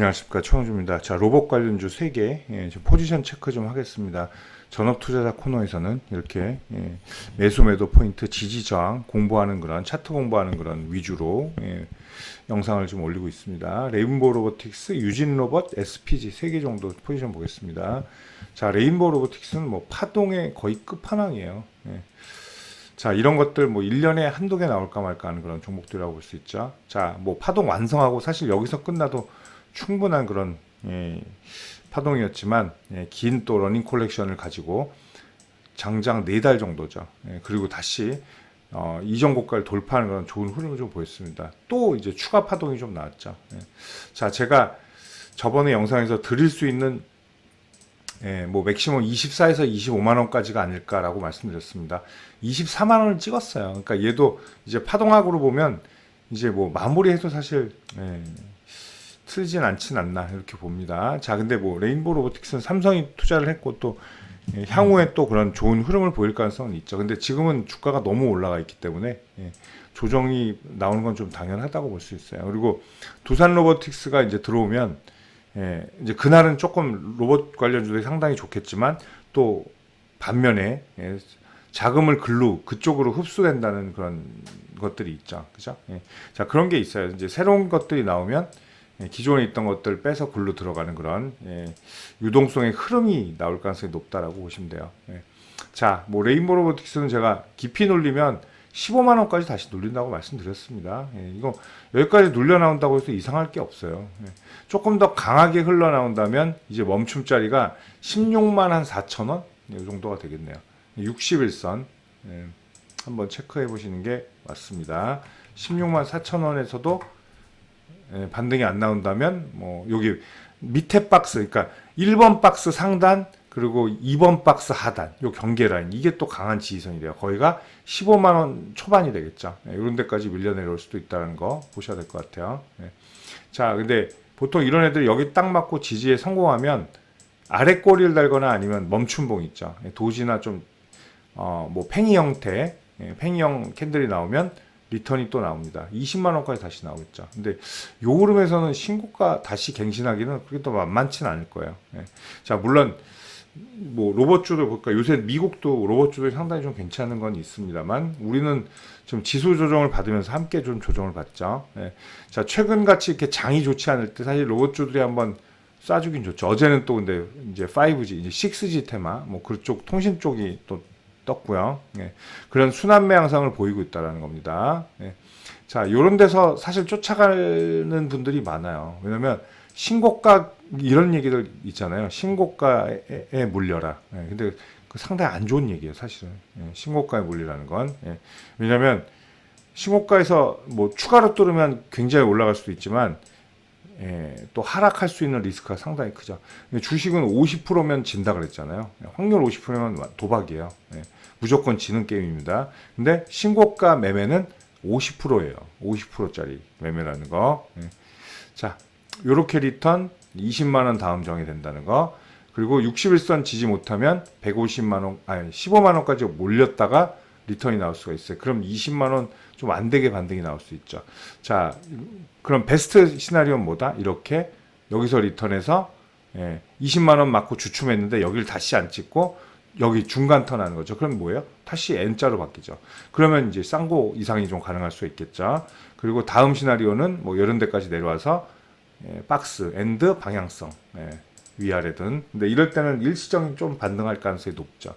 안녕하십니까, 최영주입니다. 자, 로봇 관련주 3개 포지션 체크 좀 하겠습니다. 전업투자자 코너에서는 이렇게 매수 매도 포인트 지지 저항 공부하는 그런 차트 공부하는 그런 위주로 영상을 좀 올리고 있습니다. 레인보우 로보틱스, 유진 로봇, SPG 3개 정도 포지션 보겠습니다. 자, 레인보우 로보틱스는 뭐 파동의 거의 끝판왕이에요. 자, 이런 것들 뭐 1년에 한두 개 나올까 말까 하는 그런 종목들이라고 볼 수 있죠. 자, 뭐 파동 완성하고 사실 여기서 끝나도 충분한 그런 파동이었지만 긴 또 러닝 콜렉션을 가지고 장장 4달 정도죠. 그리고 다시 이전 고가를 돌파하는 그런 좋은 흐름을 좀 보였습니다. 또 이제 추가 파동이 좀 나왔죠. 자, 제가 저번에 영상에서 드릴 수 있는 뭐 맥시멈 24에서 25만 원까지가 아닐까라고 말씀드렸습니다. 24만 원을 찍었어요. 그러니까 얘도 이제 파동학으로 보면 이제 뭐 마무리해도 사실 틀리진 않진 않나 이렇게 봅니다. 자, 근데 뭐 레인보우 로보틱스는 삼성이 투자를 했고 또 향후에 또 그런 좋은 흐름을 보일 가능성은 있죠. 근데 지금은 주가가 너무 올라가 있기 때문에 조정이 나오는 건 좀 당연하다고 볼 수 있어요. 그리고 두산 로보틱스가 이제 들어오면 이제 그날은 조금 로봇 관련주들이 상당히 좋겠지만 또 반면에 자금을 그쪽으로 흡수된다는 그런 것들이 있죠. 그죠? 자, 그런 게 있어요. 이제 새로운 것들이 나오면 기존에 있던 것들 빼서 글로 들어가는 그런 유동성의 흐름이 나올 가능성이 높다라고 보시면 돼요. 자, 뭐 레인보우 로보틱스는 제가 깊이 눌리면 15만 원까지 다시 눌린다고 말씀드렸습니다. 이거 여기까지 눌려 나온다고 해서 이상할 게 없어요. 조금 더 강하게 흘러 나온다면 이제 멈춤자리가 16만 한 4천 원? 이 정도가 되겠네요. 61선 한번 체크해 보시는 게 맞습니다. 16만 4천 원에서도 반등이 안 나온다면 뭐 여기 밑에 박스, 그러니까 1번 박스 상단 그리고 2번 박스 하단 요 경계 라인, 이게 또 강한 지지선이 돼요. 거기가 15만 원 초반이 되겠죠. 이런 데까지 밀려 내려올 수도 있다는 거 보셔야 될 것 같아요. 자, 근데 보통 이런 애들이 여기 딱 맞고 지지에 성공하면 아래 꼬리를 달거나 아니면 멈춤봉 있죠. 도지나 좀 뭐 팽이 형태, 팽이형 캔들이 나오면 리턴이 또 나옵니다. 20만 원까지 다시 나오겠죠. 근데 요 흐름에서는 신고가 다시 갱신하기는 그렇게 또 만만치는 않을 거예요. 자, 물론 뭐 로봇주도 볼까, 요새 미국도 로봇주도 상당히 좀 괜찮은 건 있습니다만 우리는 좀 지수 조정을 받으면서 함께 좀 조정을 받죠. 자, 최근 같이 이렇게 장이 좋지 않을 때 사실 로봇주들이 한번 쏴주긴 좋죠. 어제는 또 근데 이제 5G, 이제 6G 테마, 뭐 그쪽 통신 쪽이 또 떴고요. 그런 순환매 양상을 보이고 있다는 겁니다. 자, 이런 데서 사실 쫓아가는 분들이 많아요. 왜냐면 신고가 이런 얘기들 있잖아요. 신고가에 물려라. 근데 그 상당히 안 좋은 얘기예요, 사실은. 신고가에 물리라는 건. 왜냐면 신고가에서 뭐 추가로 뚫으면 굉장히 올라갈 수도 있지만 또 하락할 수 있는 리스크가 상당히 크죠. 주식은 50%면 진다 그랬잖아요. 확률 50%면 도박이에요. 무조건 지는 게임입니다. 근데 신고가 매매는 50%예요. 50%짜리 매매라는 거. 자, 요렇게 리턴 20만 원 다음 정이 된다는 거. 그리고 61선 지지 못하면 150만 원, 아니 15만 원까지 몰렸다가 리턴이 나올 수가 있어요. 그럼 20만 원 좀 안 되게 반등이 나올 수 있죠. 자, 그럼 베스트 시나리오는 뭐다? 이렇게 여기서 리턴해서 20만 원 맞고 주춤했는데 여기를 다시 안 찍고 여기 중간 턴 하는 거죠. 그럼 뭐예요? 다시 N자로 바뀌죠. 그러면 이제 쌍고 이상이 좀 가능할 수 있겠죠. 그리고 다음 시나리오는 뭐 이런 데까지 내려와서 박스, 엔드 방향성, 위아래든. 근데 이럴 때는 일시적인 좀 반등할 가능성이 높죠.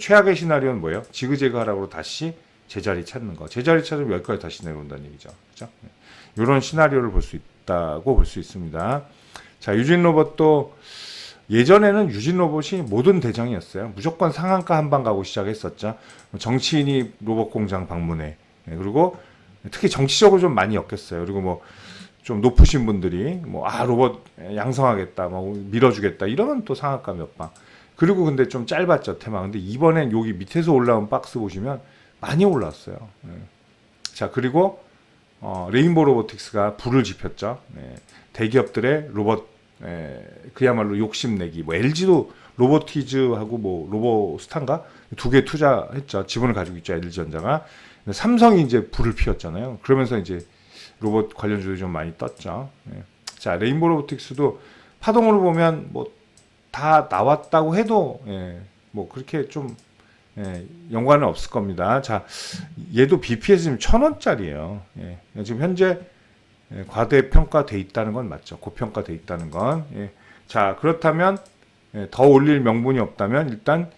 최악의 시나리오는 뭐예요? 지그재그 하락으로 다시 제자리 찾는 거. 제자리 찾으면 여기까지 다시 내려온다는 얘기죠. 그죠? 이런 시나리오를 볼 수 있다고 볼 수 있습니다. 자, 유진 로봇도 예전에는 유진 로봇이 모든 대장이었어요. 무조건 상한가 한 방 가고 시작했었죠. 정치인이 로봇 공장 방문해. 그리고 특히 정치적으로 좀 많이 엮였어요. 그리고 뭐 좀 높으신 분들이 뭐 로봇 양성하겠다, 뭐 밀어주겠다 이러면 또 상한가 몇 방. 그리고 근데 좀 짧았죠, 테마. 근데 이번엔 여기 밑에서 올라온 박스 보시면 많이 올랐어요. 자, 그리고 레인보우 로보틱스가 불을 지폈죠. 대기업들의 로봇, 그야말로 욕심내기. 뭐 LG도 로보티즈하고 뭐 로보스탄가 2개 투자했죠. 지분을 가지고 있죠, LG전자가. 삼성이 이제 불을 피웠잖아요. 그러면서 이제 로봇 관련주들이 좀 많이 떴죠. 자, 레인보우 로보틱스도 파동으로 보면 뭐 다 나왔다고 해도 뭐 그렇게 좀 연관은 없을 겁니다. 자, 얘도 BPS 지금 1,000원짜리예요. 지금 현재 과대평가돼 있다는 건 맞죠. 고평가돼 있다는 건. 자, 그렇다면 더 올릴 명분이 없다면 일단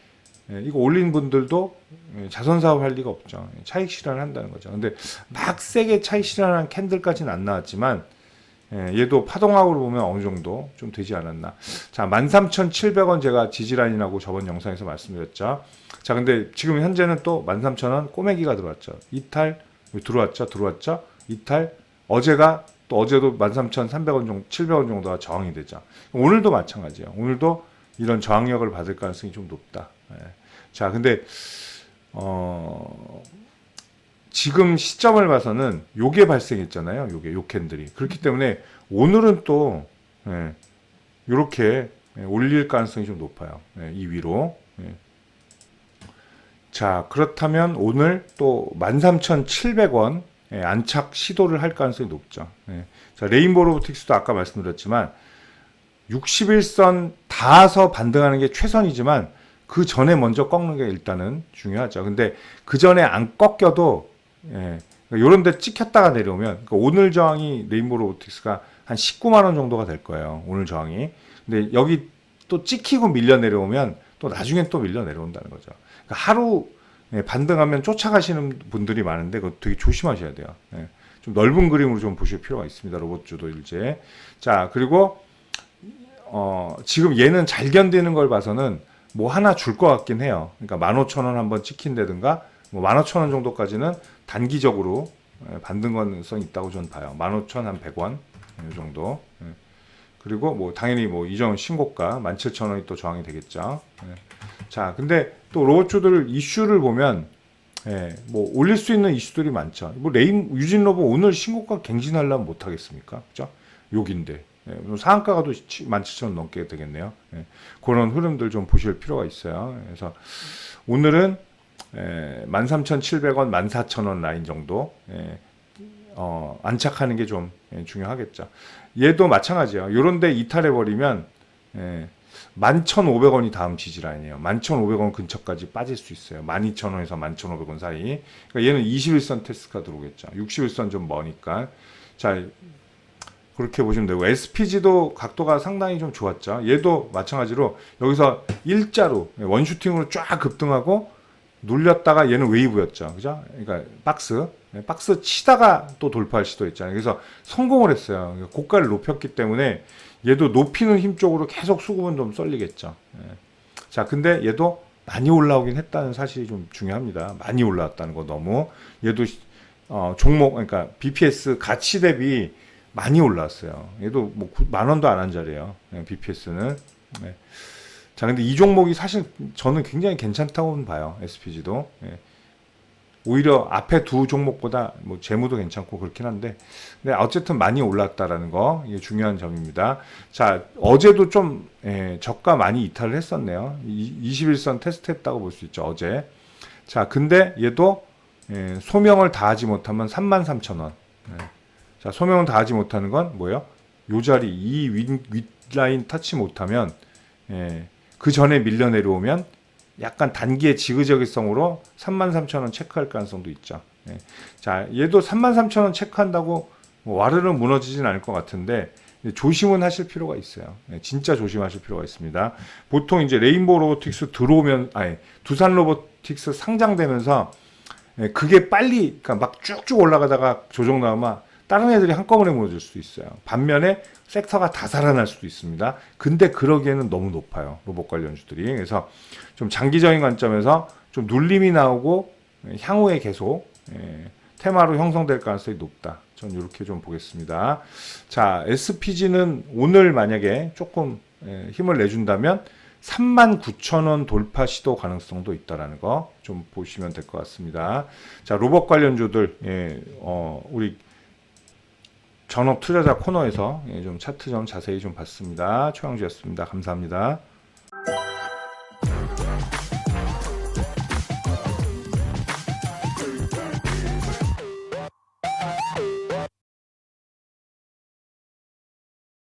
이거 올린 분들도 자선 사업 할 리가 없죠. 차익 실현을 한다는 거죠. 근데 막 세게 차익 실현한 캔들까지는 안 나왔지만 얘도 파동학으로 보면 어느 정도 좀 되지 않았나. 자, 13,700원 제가 지지라인이라고 저번 영상에서 말씀드렸죠. 자, 근데 지금 현재는 또 13,000원 꼬매기가 들어왔죠. 이탈 들어왔죠. 이탈. 어제도 13,300원 정도, 700원 정도가 저항이 되죠. 오늘도 마찬가지예요. 오늘도 이런 저항력을 받을 가능성이 좀 높다. 자, 근데 지금 시점을 봐서는 요게 발생했잖아요. 요 캔들이. 그렇기 때문에 오늘은 또 요렇게 올릴 가능성이 좀 높아요. 이 위로. 자, 그렇다면 오늘 또 13,700원 안착 시도를 할 가능성이 높죠. 자, 레인보우 로보틱스도 아까 말씀드렸지만 61선 닿아서 반등하는 게 최선이지만 그 전에 먼저 꺾는 게 일단은 중요하죠. 근데 그 전에 안 꺾여도 요런 데 찍혔다가 내려오면, 그러니까 오늘 저항이 레인보우 로보틱스가 한 19만 원 정도가 될 거예요. 오늘 저항이. 근데 여기 또 찍히고 밀려 내려오면 또 나중에 또 밀려 내려온다는 거죠. 그러니까 하루 반등하면 쫓아가시는 분들이 많은데 그거 되게 조심하셔야 돼요. 좀 넓은 그림으로 좀 보실 필요가 있습니다. 로봇주도 일제. 자, 그리고 지금 얘는 잘 견디는 걸 봐서는 뭐 하나 줄 것 같긴 해요. 그러니까 15,000원 한번 찍힌다든가 뭐 15,000원 정도까지는 단기적으로 반등 가능성이 있다고 저는 봐요. 15,100원 이 정도. 그리고 뭐 당연히 뭐 이전 신고가 17,000원이 또 저항이 되겠죠. 자, 근데 또 로봇주들 이슈를 보면 뭐 올릴 수 있는 이슈들이 많죠. 뭐 유진 로봇 오늘 신고가 갱신하려면 못 하겠습니까? 그죠? 욕인데. 상한가가도 17,000원 넘게 되겠네요. 그런 흐름들 좀 보실 필요가 있어요. 그래서 오늘은 13,700원, 14,000원 라인 정도 안착하는 게 좀 중요하겠죠. 얘도 마찬가지예요. 요런데 이탈해버리면 11,500원이 다음 지지라인이에요. 11,500원 근처까지 빠질 수 있어요. 12,000원에서 11,500원 사이. 그러니까 얘는 21선 테스트가 들어오겠죠. 61선 좀 머니까. 자, 그렇게 보시면 되고, SPG도 각도가 상당히 좀 좋았죠. 얘도 마찬가지로 여기서 일자로 원슈팅으로 쫙 급등하고 눌렸다가 얘는 웨이브였죠. 그죠? 그러니까 박스 치다가 또 돌파할 시도했잖아요. 그래서 성공을 했어요. 고가를 높였기 때문에 얘도 높이는 힘 쪽으로 계속 수급은 좀 쏠리겠죠. 자, 근데 얘도 많이 올라오긴 했다는 사실이 좀 중요합니다. 많이 올라왔다는 거 너무. 얘도 종목, 그러니까 BPS 가치 대비 많이 올라왔어요. 얘도 뭐 10,000원도 안 한 자리예요. BPS는. 자, 근데 이 종목이 사실 저는 굉장히 괜찮다고는 봐요. SPG도. 오히려 앞에 두 종목보다 뭐 재무도 괜찮고 그렇긴 한데, 근데 어쨌든 많이 올랐다라는 거, 이게 중요한 점입니다. 자, 어제도 좀 저가 많이 이탈을 했었네요. 21선 테스트했다고 볼 수 있죠, 어제. 자, 근데 얘도 소명을 다하지 못하면 33,000원. 자, 소명을 다하지 못하는 건 뭐예요? 요 자리, 이 윗라인 터치 못하면, 그 전에 밀려 내려오면 약간 단기의 지그재그성으로 33,000원 체크할 가능성도 있죠. 자, 얘도 33,000원 체크한다고 뭐 와르르 무너지진 않을 것 같은데 조심은 하실 필요가 있어요. 진짜 조심하실 필요가 있습니다. 보통 이제 레인보우 로보틱스 두산 로보틱스 상장되면서 그게 빨리, 그러니까 막 쭉쭉 올라가다가 조정 나오면 다른 애들이 한꺼번에 무너질 수도 있어요. 반면에 섹터가 다 살아날 수도 있습니다. 근데 그러기에는 너무 높아요. 로봇 관련주들이. 그래서 좀 장기적인 관점에서 좀 눌림이 나오고 향후에 계속 테마로 형성될 가능성이 높다. 전 이렇게 좀 보겠습니다. 자, SPG는 오늘 만약에 조금 힘을 내준다면 39,000원 돌파 시도 가능성도 있다라는 거 좀 보시면 될 것 같습니다. 자, 로봇 관련주들 우리 전업 투자자 코너에서 좀 차트 좀 자세히 좀 봤습니다. 최영주였습니다. 감사합니다.